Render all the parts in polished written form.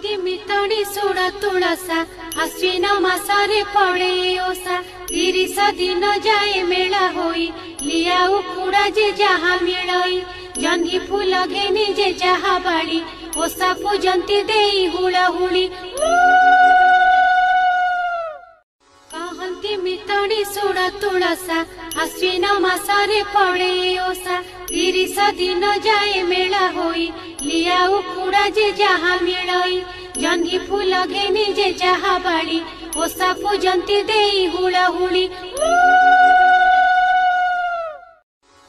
कहती मितड़ी सोड़ा तुळसा आश्विन मासरे पड़े ओसा 30 दिन जाए मेला होई लिया उखुड़ा जे जहा मिलई जंघी फूल घेनी जे जहा बाड़ी ओसा पूजंती देई हुड़ा हुड़ी कहती मितड़ी सोड़ा तुळसा आश्विन मासरे पड़े ओसा 30 दिन जाए मेला होई लिया उखुड़ा जे जहा मिलई जंघी फूल घेनी जे जहा बाड़ी ओसा पूजंती देई हुड़ा हुड़ी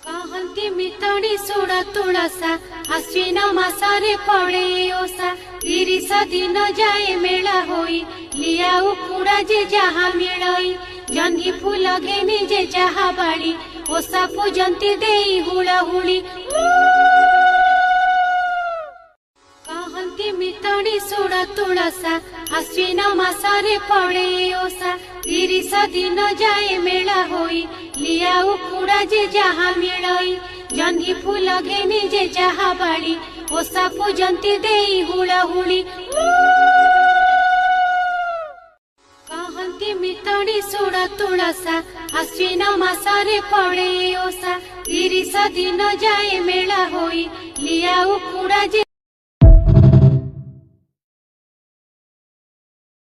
कहती मितड़ी सोड़ा तुळसा आश्विन मासरे पड़े ओसा 30 दिन जाए मेला होई लिया उखुड़ा जे जहा मिलई जंघी फूल घेनी जे जहा बाड़ी ओसा पूजंती देई हुड़ा हुड़ी कहती मितड़ी सोड़ा तुळसा आश्विन मासरे पड़े ओसा 30 दिन जाए मेला होई लिया उखुड़ा जे जहा मिलई जंघी फूल घेनी जे जहा बाड़ी ओसा पूजंती देई हुड़ा हुड़ी कहती मितड़ी सोड़ा तुळसा आश्विन मासरे पड़े ओसा 30 दिन जाए मेला होई लिया उखुड़ा जे